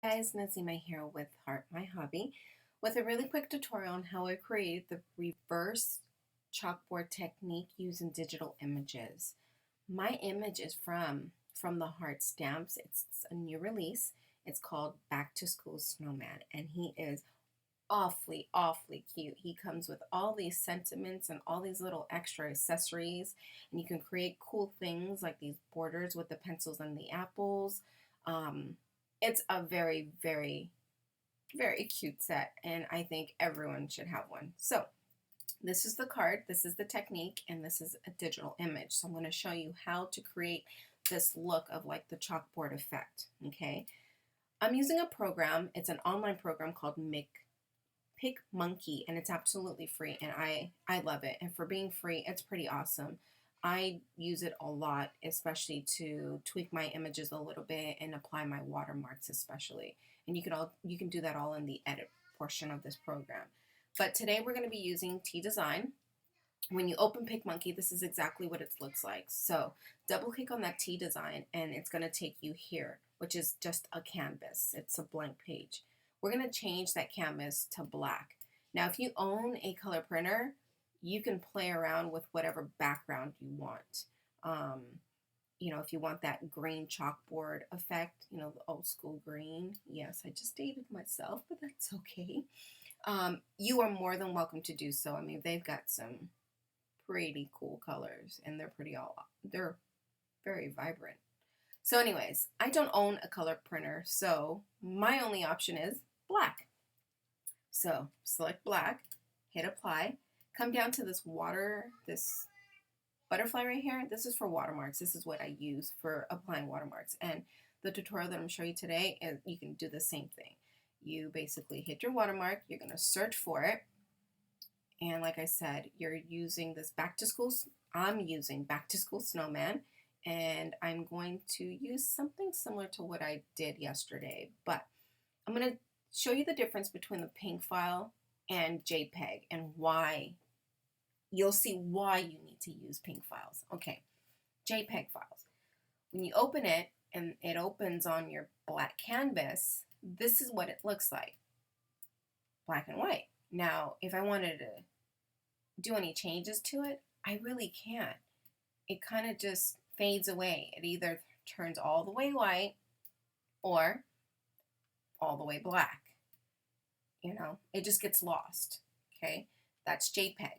Guys, Nazima here with Heart My Hobby with a really quick tutorial on how I create the reverse chalkboard technique using digital images. My image is from the Heart Stamps. It's a new release. It's called Back to School Snowman, and he is awfully cute. He comes with all these sentiments and all these little extra accessories, and you can create cool things like these borders with the pencils and the apples. Um, it's a very cute set, and I think everyone should have one. So this is the card, this is the technique, and this is a digital image. So I'm going to show you how to create this look of like the chalkboard effect. Okay, I'm using a program. It's an online program called Pick Monkey, and it's absolutely free, and I love it. And for being free, it's pretty awesome. I use it a lot, especially to tweak my images a little bit and apply my watermarks especially. And you can do that all in the edit portion of this program. But today we're going to be using T Design. When you open Pick Monkey, this is exactly what it looks like. So double click on that T Design and it's going to take you here, which is just a canvas. It's a blank page. We're going to change that canvas to black. Now, if you own a color printer, you can play around with whatever background you want. If you want that green chalkboard effect, the old school green. Yes, I just dated myself, but that's okay. You are more than welcome to do so. I mean, they've got some pretty cool colors, and they're very vibrant. So anyways, I don't own a color printer, so my only option is black. So select black, hit apply, come down to this butterfly right here. This is for watermarks. This is what I use for applying watermarks. And the tutorial that I'm showing you today is you can do the same thing. You basically hit your watermark, you're going to search for it. And like I said, you're using this I'm using Back to School Snowman. And I'm going to use something similar to what I did yesterday. But I'm going to show you the difference between the ping file and JPEG and why. You'll see why you need to use ping files. Okay, JPEG files. When you open it and it opens on your black canvas, this is what it looks like. Black and white. Now, if I wanted to do any changes to it, I really can't. It kind of just fades away. It either turns all the way white or all the way black. It just gets lost. Okay, that's JPEG.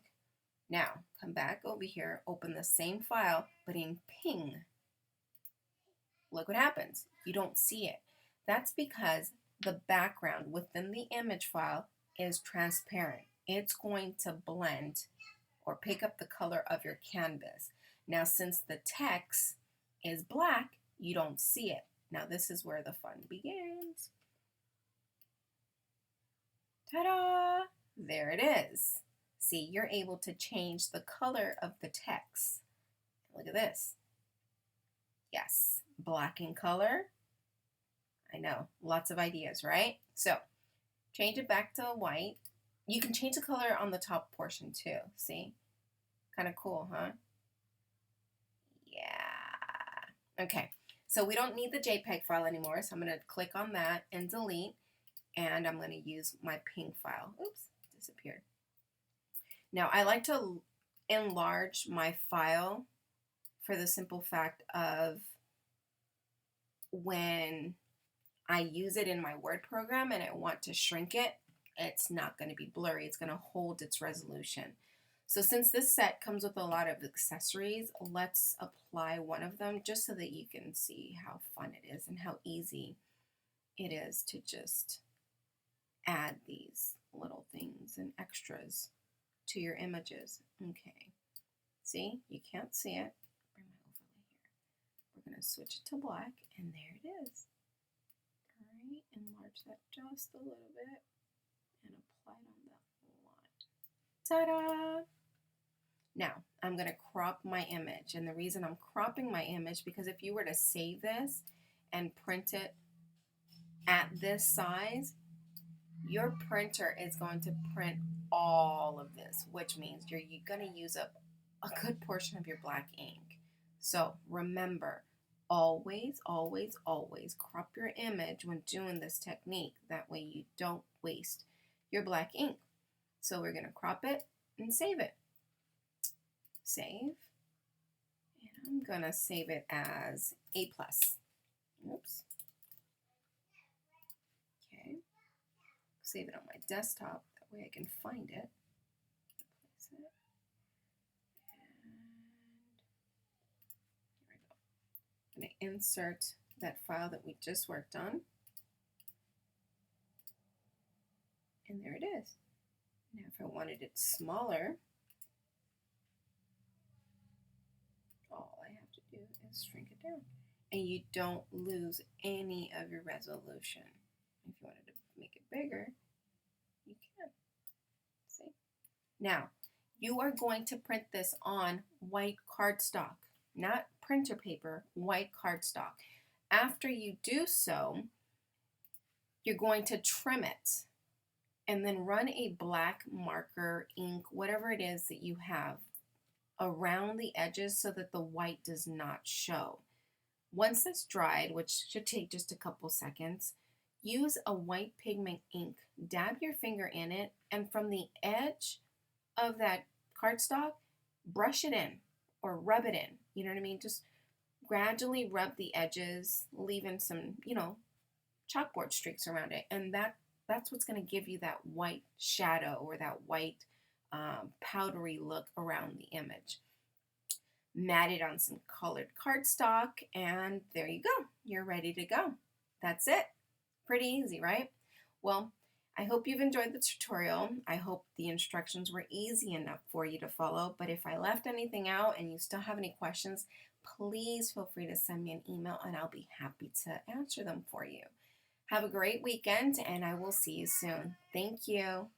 Now, come back over here, open the same file, but in ping. Look what happens. You don't see it. That's because the background within the image file is transparent. It's going to blend or pick up the color of your canvas. Now, since the text is black, you don't see it. Now, this is where the fun begins. Ta-da! There it is. See, you're able to change the color of the text. Look at this. Yes, black in color. I know, lots of ideas, right? So, change it back to white. You can change the color on the top portion too, see? Kind of cool, huh? Yeah. Okay, so we don't need the JPEG file anymore, so I'm going to click on that and delete, and I'm going to use my ping file. Oops, disappeared. Now, I like to enlarge my file for the simple fact of when I use it in my Word program and I want to shrink it, it's not going to be blurry. It's going to hold its resolution. So since this set comes with a lot of accessories, let's apply one of them just so that you can see how fun it is and how easy it is to just add these little things and extras to your images. Okay. See? You can't see it. Bring my overlay here. We're going to switch it to black, and there it is. All right. Enlarge that just a little bit and apply it on that line. Ta-da! Now, I'm going to crop my image. And the reason I'm cropping my image, because if you were to save this and print it at this size, your printer is going to print all of this, which means you're going to use up a good portion of your black ink. So remember, Always, always, always crop your image when doing this technique. That way you don't waste your black ink. So we're going to crop it and save it. Save. And I'm going to save it as A+. Oops. Okay. Save it on my desktop. That way I can find it. Place it. And here we go. I'm going to insert that file that we just worked on. And there it is. Now if I wanted it smaller, all I have to do is shrink it down. And you don't lose any of your resolution. If you wanted to make it bigger, you can. See? Now, you are going to print this on white cardstock, not printer paper, white cardstock. After you do so, you're going to trim it and then run a black marker, ink, whatever it is that you have around the edges so that the white does not show. Once that's dried, which should take just a couple seconds, use a white pigment ink, dab your finger in it, and from the edge of that cardstock, brush it in or rub it in. You know what I mean? Just gradually rub the edges, leaving some, chalkboard streaks around it. And that's what's going to give you that white shadow or that white powdery look around the image. Mat it on some colored cardstock, and there you go. You're ready to go. That's it. Pretty easy, right? Well, I hope you've enjoyed the tutorial. I hope the instructions were easy enough for you to follow, but if I left anything out and you still have any questions, please feel free to send me an email and I'll be happy to answer them for you. Have a great weekend, and I will see you soon. Thank you.